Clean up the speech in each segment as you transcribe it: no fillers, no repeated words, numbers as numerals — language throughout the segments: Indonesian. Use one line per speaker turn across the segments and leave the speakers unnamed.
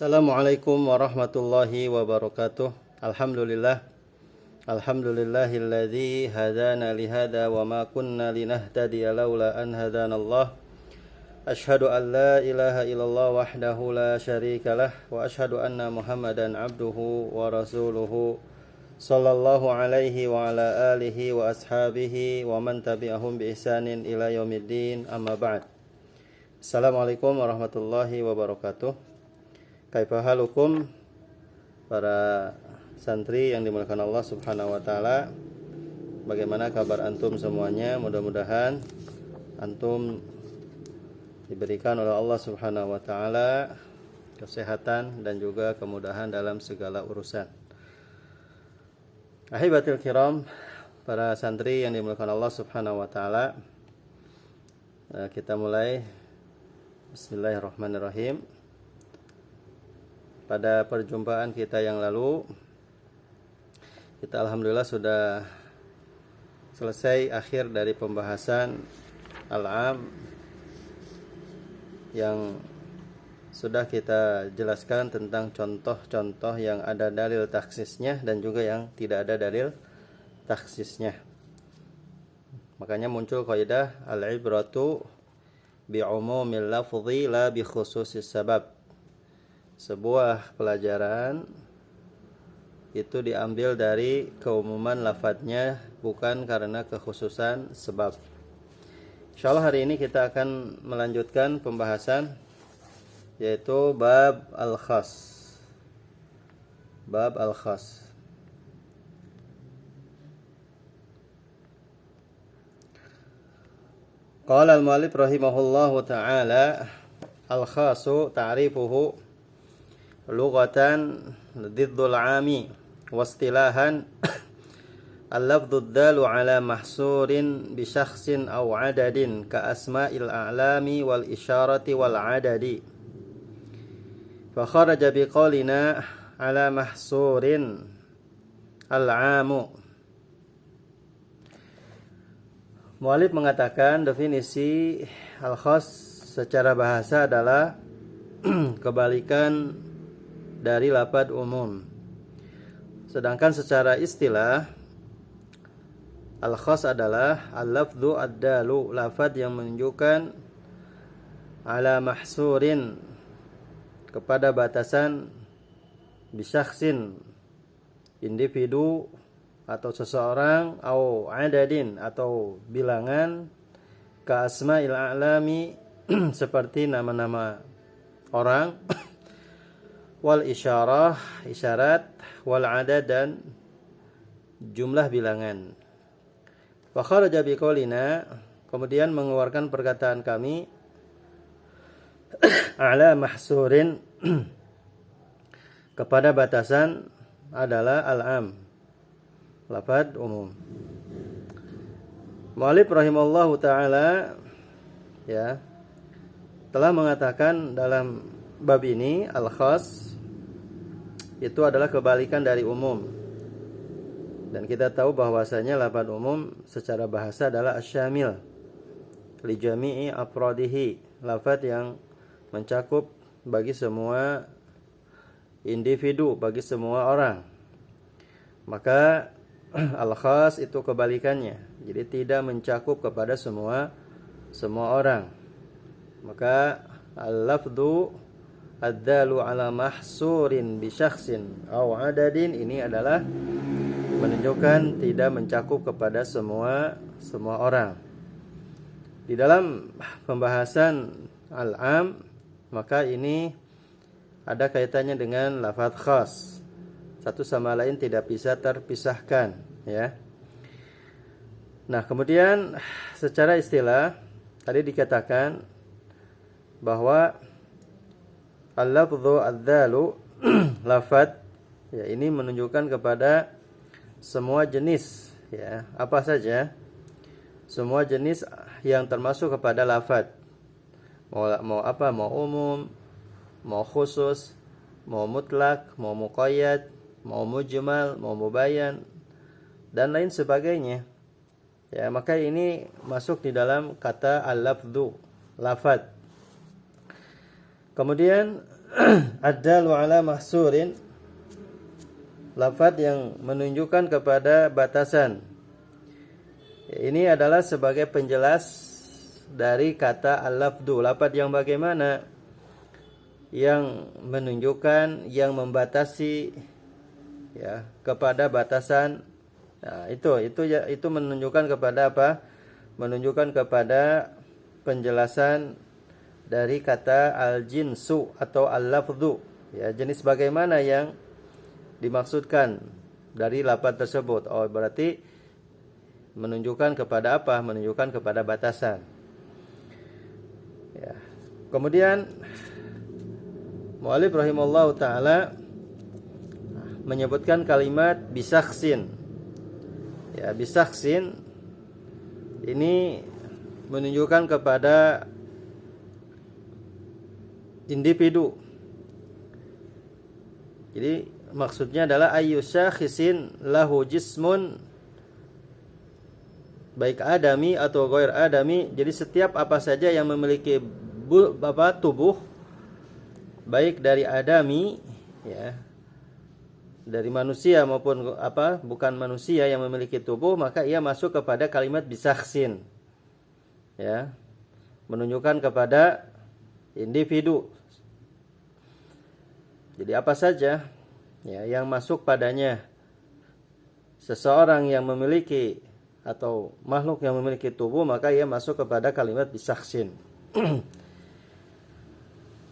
Assalamualaikum warahmatullahi wabarakatuh. Alhamdulillah. Alhamdulillahilladzi hadana lihada wa ma kunna linahtadiya laula an hadanallah. Ashhadu an la ilaha illallah wahdahu la syarikalah wa ashhadu anna Muhammadan abduhu wa rasuluhu sallallahu alaihi wa ala alihi wa ashabihi wa man tabi'ahum bi ihsanin ila yaumiddin, amma ba'd. Assalamualaikum warahmatullahi wabarakatuh. Kaifa halukum para santri yang dimuliakan Allah Subhanahu wa taala. Bagaimana kabar antum semuanya? Mudah-mudahan antum diberikan oleh Allah Subhanahu wa taala kesehatan dan juga kemudahan dalam segala urusan. Ahibatul kiram, para santri yang dimuliakan Allah Subhanahu wa taala. Kita mulai. Bismillahirrahmanirrahim. Pada perjumpaan kita yang lalu, kita alhamdulillah sudah selesai akhir dari pembahasan al-am yang sudah kita jelaskan tentang contoh-contoh yang ada dalil taksisnya dan juga yang tidak ada dalil taksisnya. Makanya muncul kaidah al-ibratu bi'umumil lafzi la bi khususis sabab. Sebuah pelajaran itu diambil dari keumuman lafadznya, bukan karena kekhususan sebab. Insyaallah hari ini kita akan melanjutkan pembahasan, yaitu bab al-khas. Bab al-khas. Qala al-mu'allif rahimahullahu ta'ala, al-khasu ta'rifuhu lughatan diddul 'ami wastilahan al-lafdhu ad-dalu 'ala mahsurin bi syakhsin aw 'adadin ka asma'il a'lami wal isyarati wal 'adadi. Fa kharaja bi qawlina 'ala mahsurin al-'amu. Mu'allif mengatakan definisi al-khas secara bahasa adalah kebalikan dari lafadz umum. Sedangkan secara istilah, al-khas adalah al-lafdhu ad-dalu, lafadz yang menunjukkan ala mahsurin, kepada batasan, bisyakhsin, individu atau seseorang, au adadin atau bilangan, ka asma'il a'lami seperti nama-nama orang, wal isyarah, isyarat, wal adad dan jumlah bilangan. Wa kharaja biqaulina, kemudian mengeluarkan perkataan kami, ala mahsurin, kepada batasan adalah al-am, lafadz umum. Mu'allif rahimallahu taala telah mengatakan dalam bab ini al-khas itu adalah kebalikan dari umum. Dan kita tahu bahwasanya lafadz umum secara bahasa adalah asyamil li jami'i afradihi, lafadz yang mencakup bagi semua individu, bagi semua orang. Maka al-khas itu kebalikannya, jadi tidak mencakup kepada semua orang. Maka al-lafdhu ad-dalu ala mahsurin bi syakhsin aw adadin, ini adalah menunjukkan tidak mencakup kepada semua orang. Di dalam pembahasan al-am, maka ini ada kaitannya dengan lafadz khas. Satu sama lain tidak bisa terpisahkan, ya. Nah, kemudian secara istilah tadi dikatakan bahwa al-lafdhu ad-dalu, lafadz ini menunjukkan kepada semua jenis, ya, apa saja, semua jenis yang termasuk kepada lafadz. Mau apa? Mau umum, mau khusus, mau mutlak, mau muqayyad, mau mujmal, mau mubayyan dan lain sebagainya. Ya, maka ini masuk di dalam kata al-lafdhu, lafadz. Kemudian ad-dalu ala mahsurin, lafaz yang menunjukkan kepada batasan. Ini adalah sebagai penjelas dari kata al-lafdu. Lafaz yang bagaimana? Yang menunjukkan, yang membatasi ya kepada batasan. Nah, itu menunjukkan kepada apa? Menunjukkan kepada penjelasan dari kata al-jinsu atau al-lafdu. Ya, jenis bagaimana yang dimaksudkan dari lafaz tersebut. Oh, berarti menunjukkan kepada apa? Menunjukkan kepada batasan. Ya. Kemudian mu'allif rahimallahu taala menyebutkan kalimat bisaksin. Ya, bisaksin ini menunjukkan kepada individu. Jadi maksudnya adalah ayyusakhisin lahu jismun, baik adami atau ghair adami. Jadi setiap apa saja yang memiliki tubuh, baik dari adami ya, dari manusia maupun bukan manusia yang memiliki tubuh, maka ia masuk kepada kalimat bisaksin. Ya. Menunjukkan kepada individu. Jadi apa saja ya yang masuk padanya seseorang yang memiliki atau makhluk yang memiliki tubuh, maka ia masuk kepada kalimat bisaksin.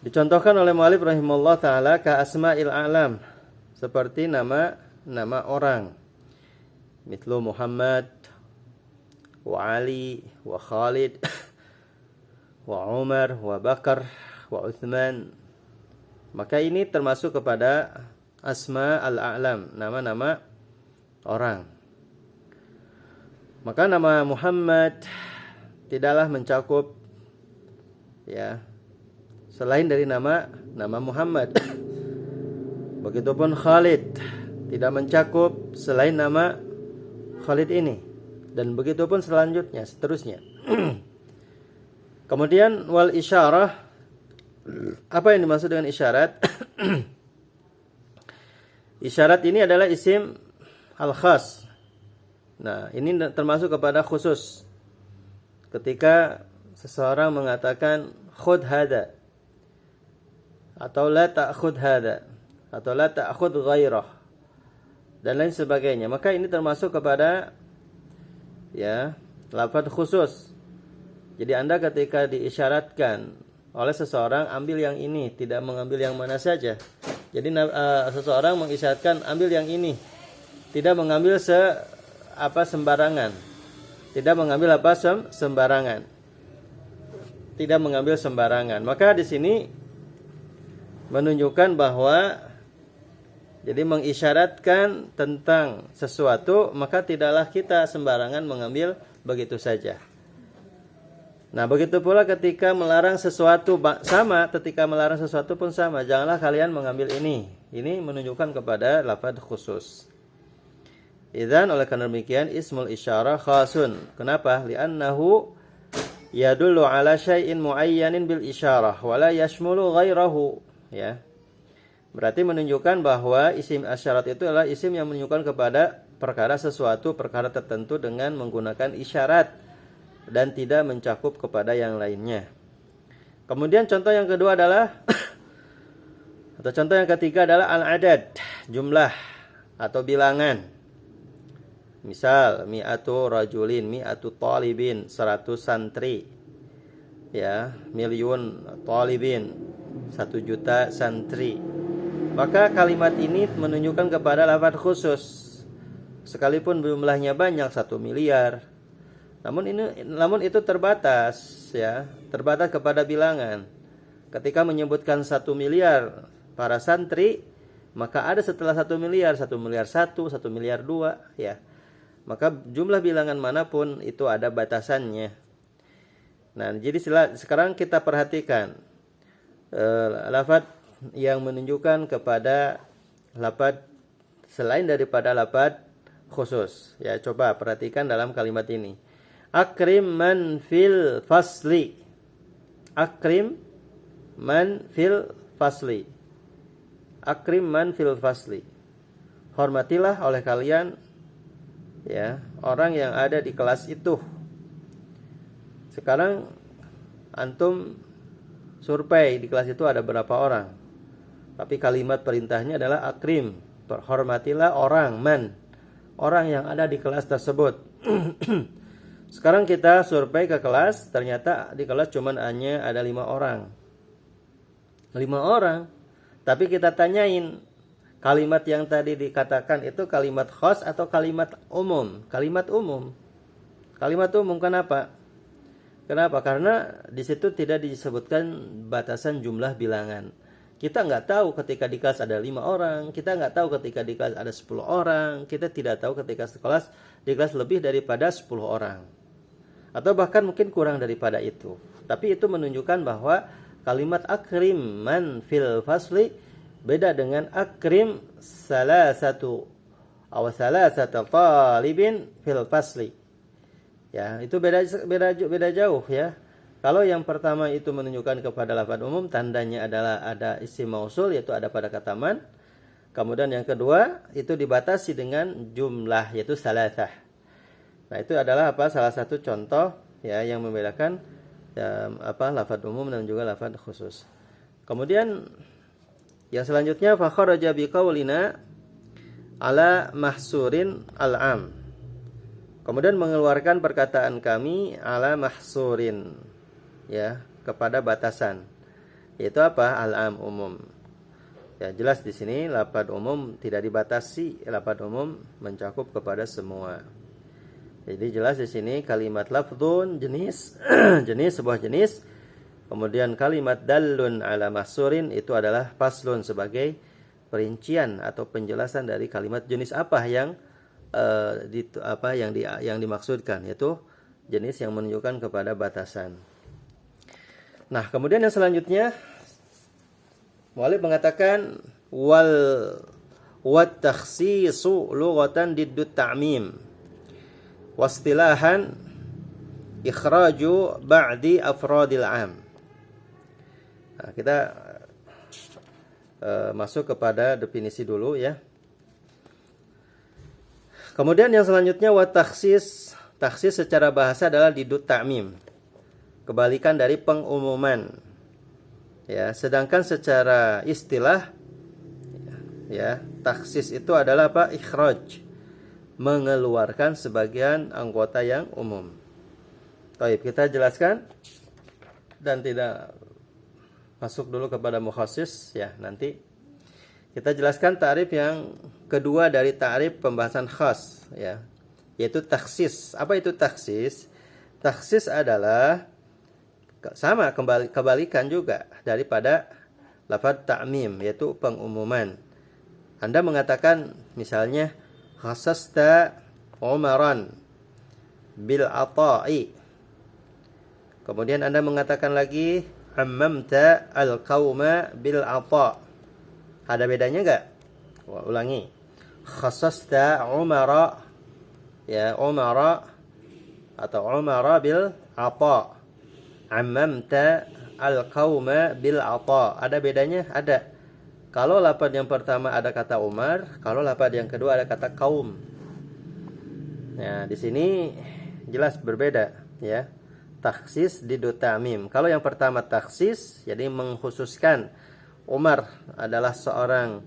Dicontohkan oleh mu'allif rahimahullah ta'ala ka asma'il a'lam, seperti nama orang. Mithlu Muhammad wa Ali wa Khalid wa Umar wa Bakar wa Uthman. Maka ini termasuk kepada asma al-a'lam, nama-nama orang. Maka nama Muhammad tidaklah mencakup ya selain dari nama Muhammad. Begitupun Khalid tidak mencakup selain nama Khalid ini, dan begitupun selanjutnya, seterusnya. Kemudian wal isyarah, apa yang dimaksud dengan isyarat? Isyarat ini adalah isim al-khas. Nah, ini termasuk kepada khusus. Ketika seseorang mengatakan khudh hada, atau la ta'khudh hada, atau la ta'khudh ghairah, dan lain sebagainya, maka ini termasuk kepada ya lafaz khusus. Jadi Anda ketika diisyaratkan oleh seseorang ambil yang ini, tidak mengambil yang mana saja. Jadi seseorang mengisyaratkan ambil yang ini, tidak mengambil sembarangan. Tidak mengambil sembarangan. Tidak mengambil sembarangan. Maka di sini menunjukkan bahwa jadi mengisyaratkan tentang sesuatu, maka tidaklah kita sembarangan mengambil begitu saja. Nah, begitu pula ketika melarang sesuatu sama, ketika melarang sesuatu pun sama. Janganlah kalian mengambil ini. Ini menunjukkan kepada lafaz khusus. Idzan, oleh karena demikian ismul isyarah khasun. Kenapa? Li'annahu yadullu ala syai'in muayyanin bil isyarah wa la yashmulu ghairahu. Ya. Berarti menunjukkan bahwa isim asyarat itu adalah isim yang menunjukkan kepada perkara sesuatu, perkara tertentu dengan menggunakan isyarat dan tidak mencakup kepada yang lainnya. Kemudian contoh yang kedua adalah atau contoh yang ketiga adalah al-adad, jumlah atau bilangan. Misal mi'atu rajulin, mi'atu talibin, 100 santri. Ya, miliun talibin, 1 juta santri. Maka kalimat ini menunjukkan kepada lafaz khusus. Sekalipun jumlahnya banyak, 1 miliar. Namun itu terbatas, ya, terbatas kepada bilangan. Ketika menyebutkan 1 miliar para santri, maka ada setelah 1 miliar, 1 miliar 1, 1 miliar 2, ya. Maka jumlah bilangan manapun itu ada batasannya. Nah, jadi sekarang kita perhatikan lafaz yang menunjukkan kepada lafaz selain daripada lafaz khusus. Ya, coba perhatikan dalam kalimat ini. Akrim man fil fasli. Akrim man fil fasli. Akrim man fil fasli. Hormatilah oleh kalian ya orang yang ada di kelas itu. Sekarang antum survei di kelas itu ada berapa orang. Tapi kalimat perintahnya adalah akrim. Hormatilah orang yang ada di kelas tersebut. Sekarang kita survei ke kelas, ternyata di kelas cuman hanya ada 5 orang. 5 orang. Tapi kita tanyain, kalimat yang tadi dikatakan itu kalimat khas atau kalimat umum? Kalimat umum. Kalimat umum kenapa? Kenapa? Karena di situ tidak disebutkan batasan jumlah bilangan. Kita nggak tahu ketika di kelas ada 5 orang, kita nggak tahu ketika di kelas ada 10 orang, kita tidak tahu ketika di kelas lebih daripada 10 orang. Atau bahkan mungkin kurang daripada itu. Tapi itu menunjukkan bahwa kalimat akrim man fil fasli beda dengan akrim salasatu talibin fil fasli. Ya, itu beda jauh ya. Kalau yang pertama itu menunjukkan kepada lafaz umum, tandanya adalah ada isim mausul, yaitu ada pada kata man. Kemudian yang kedua itu dibatasi dengan jumlah, yaitu salasah. Nah, itu adalah salah satu contoh ya yang membedakan ya, lafaz umum dan juga lafaz khusus. Kemudian yang selanjutnya fa kharaja biqaulina ala mahsurin al-am. Kemudian mengeluarkan perkataan kami ala mahsurin ya kepada batasan. Yaitu apa? Al-am, umum. Ya, jelas di sini lafaz umum tidak dibatasi, lafaz umum mencakup kepada semua. Jadi jelas di sini kalimat lafdzun jenis sebuah jenis. Kemudian kalimat dallun ala mahsurin itu adalah faslun sebagai perincian atau penjelasan dari kalimat jenis apa yang yang dimaksudkan, yaitu jenis yang menunjukkan kepada batasan. Nah, kemudian yang selanjutnya muallif mengatakan wat takhsisu lughatan diddut ta'mim wastilahan ikhraju ba'di afradil 'am. Nah, kita masuk kepada definisi dulu ya. Kemudian yang selanjutnya takhsis secara bahasa adalah didut ta'mim. Kebalikan dari pengumuman. Ya, sedangkan secara istilah ya, takhsis itu adalah apa? Ikhraj. Mengeluarkan sebagian anggota yang umum. Baik, kita jelaskan dan tidak masuk dulu kepada mukhassis ya, nanti kita jelaskan ta'rif yang kedua dari ta'rif pembahasan khas ya, yaitu takhsis. Apa itu takhsis? Takhsis adalah sama kebalikan juga daripada lafaz ta'mim, yaitu pengumuman. Anda mengatakan misalnya khassasta Umaran bil ata'i. Kemudian Anda mengatakan lagi ammamta al-qauma bil ata'. Ada bedanya enggak? Ulangi. Khassasta Umara ya, Umara atau Umara bil ata'. Ammamta al-qauma bil ata'. Ada bedanya? Ada. Kalau lafaz yang pertama ada kata Umar, kalau lafaz yang kedua ada kata kaum. Nah, di sini jelas berbeda ya. Takhsis didut ta'mim. Kalau yang pertama takhsis, jadi mengkhususkan Umar adalah seorang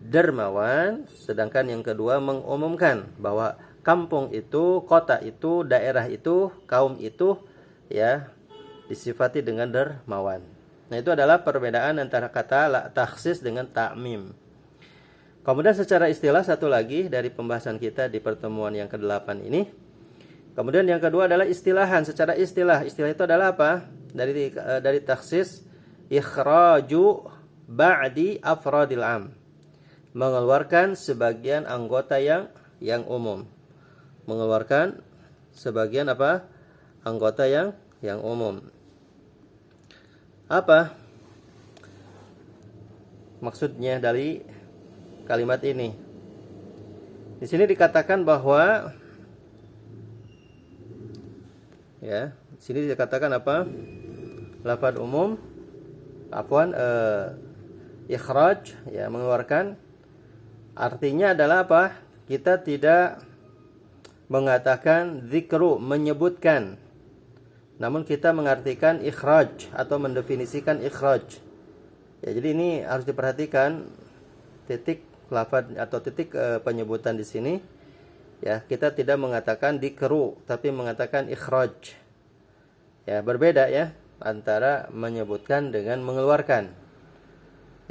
dermawan, sedangkan yang kedua mengumumkan bahwa kampung itu, kota itu, daerah itu, kaum itu ya disifati dengan dermawan. Nah, itu adalah perbedaan antara kata takhsis dengan ta'mim. Kemudian secara istilah satu lagi dari pembahasan kita di pertemuan yang ke-8 ini. Kemudian yang kedua adalah istilahan. Secara istilah itu adalah apa? Dari takhsis ikhraju ba'di afradil 'am. Mengeluarkan sebagian anggota yang umum. Mengeluarkan sebagian apa? Anggota yang umum. Apa maksudnya dari kalimat ini? Di sini dikatakan bahwa ya, di sini dikatakan apa? Lafaz umum ikhraj, ya, mengeluarkan, artinya adalah apa? Kita tidak mengatakan zikru, menyebutkan, namun kita mengartikan ikhraj atau mendefinisikan ikhraj. Ya, jadi ini harus diperhatikan titik lafaz atau titik penyebutan di sini. Ya, kita tidak mengatakan dikru tapi mengatakan ikhraj. Ya, berbeda ya antara menyebutkan dengan mengeluarkan.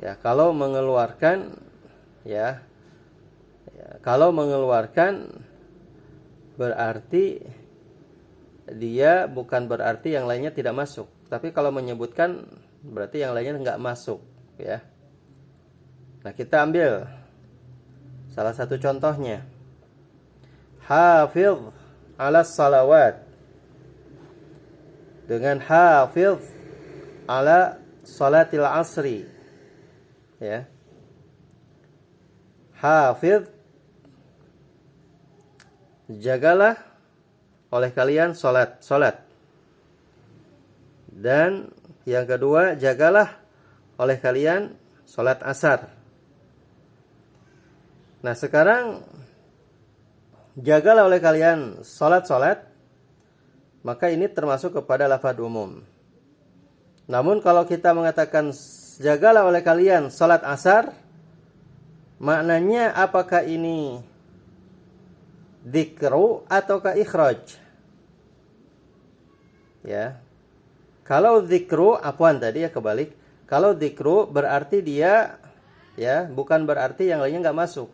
Ya, kalau mengeluarkan kalau mengeluarkan berarti dia bukan berarti yang lainnya tidak masuk. Tapi kalau menyebutkan berarti yang lainnya enggak masuk, ya. Nah, kita ambil salah satu contohnya. Hafiz ala salawat. Dengan hafiz ala salatil asri. Ya. Hafiz, jagalah oleh kalian salat. Dan yang kedua, jagalah oleh kalian salat asar. Nah, sekarang jagalah oleh kalian salat, maka ini termasuk kepada lafaz umum. Namun kalau kita mengatakan jagalah oleh kalian salat asar, maknanya apakah ini dzikru ataukah ikhraj? Ya. Kalau dzikru, tadi ya kebalik. Kalau dzikru berarti dia, ya, bukan berarti yang lainnya enggak masuk.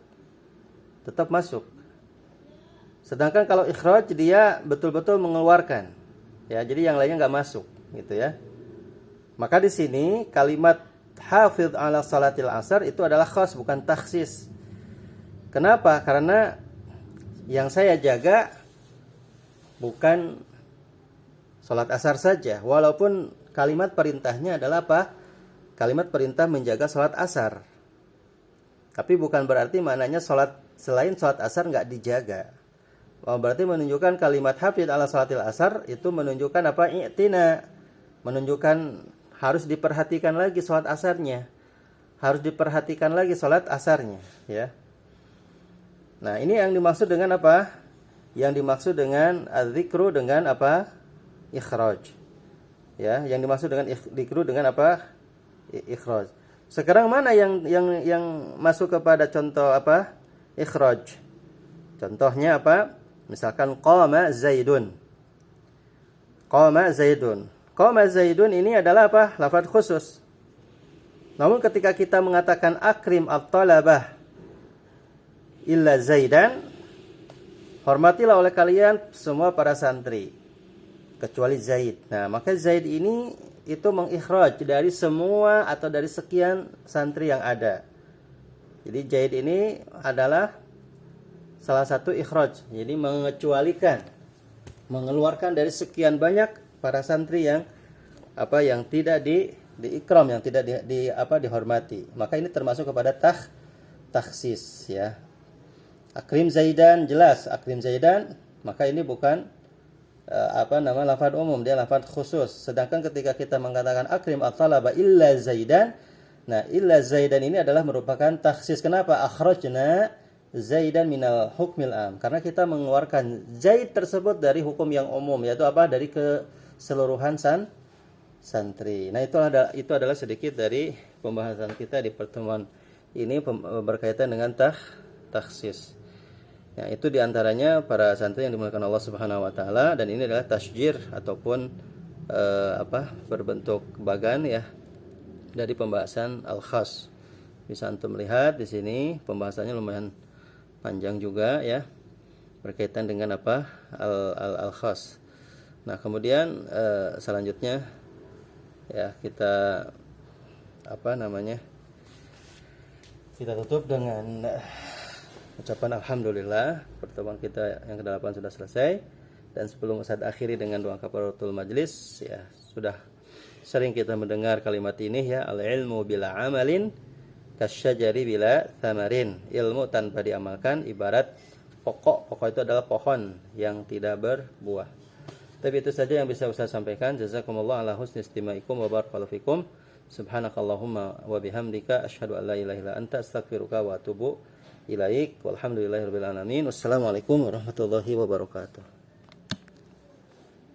Tetap masuk. Sedangkan kalau ikhraj dia betul-betul mengeluarkan. Ya, jadi yang lainnya enggak masuk, gitu ya. Maka di sini kalimat hafiz ala salatil asar itu adalah khas, bukan takhsis. Kenapa? Karena yang saya jaga bukan salat asar saja, walaupun kalimat perintahnya adalah apa? Kalimat perintah menjaga salat asar. Tapi bukan berarti maknanya salat selain salat asar enggak dijaga. Berarti menunjukkan kalimat hafiz ala salatil asar itu menunjukkan apa? I'tina, menunjukkan harus diperhatikan lagi salat asarnya. Harus diperhatikan lagi salat asarnya, ya. Nah, ini yang dimaksud dengan apa? Yang dimaksud dengan az-zikru dengan apa? Ikhraj. Ya, yang dimaksud dengan zikru dengan apa? Ikhraj. Sekarang mana yang masuk kepada contoh apa? Ikhraj. Contohnya apa? Misalkan qama Zaidun. Qama Zaidun. Qama Zaidun ini adalah apa? Lafaz khusus. Namun ketika kita mengatakan akrim at-talabah illa Zaidan, hormatilah oleh kalian semua para santri kecuali Zaid. Nah, maka Zaid ini itu mengikhraj dari semua atau dari sekian santri yang ada. Jadi Zaid ini adalah salah satu ikhraj. Jadi mengecualikan, mengeluarkan dari sekian banyak para santri yang yang tidak diikram, yang tidak dihormati. Maka ini termasuk kepada takhsis, ya. Akrim Zaidan, jelas akrim Zaidan, maka ini bukan lafaz umum, dia lafaz khusus. Sedangkan ketika kita mengatakan akrim at-talaba illa Zaidan, nah illa Zaidan ini adalah merupakan takhsis. Kenapa? Akhrajna Zaidan minal hukmil am, karena kita mengeluarkan Zaid tersebut dari hukum yang umum, yaitu apa? Dari keseluruhan santri. Nah, itu adalah sedikit dari pembahasan kita di pertemuan ini berkaitan dengan takhsis. Ya, itu diantaranya para santri yang dimuliakan Allah Subhanahu Wa Taala, dan ini adalah tasjir ataupun berbentuk bagan, ya, dari pembahasan al-khas. Bisa antum lihat di sini pembahasannya lumayan panjang juga, ya, berkaitan dengan al-khas. Nah, kemudian selanjutnya, ya, kita kita tutup dengan ucapan alhamdulillah, pertemuan kita yang ke-8 sudah selesai. Dan sebelum Ustaz akhiri dengan doa kafaratul majlis, ya, sudah sering kita mendengar kalimat ini, ya, al-ilmu bila amalin kasyajari bila thamarin. Ilmu tanpa diamalkan ibarat pokok itu adalah pohon yang tidak berbuah. Tapi itu saja yang bisa Ustaz sampaikan. Jazakumullah ala husni istimaikum wa barakallahu fikum. Subhanakallahumma wa bihamdika asyhadu an la ilaha illa anta astaghfiruka wa atubu ilaik. Walhamdulillahirabbil alamin. Wassalamualaikum warahmatullahi wabarakatuh.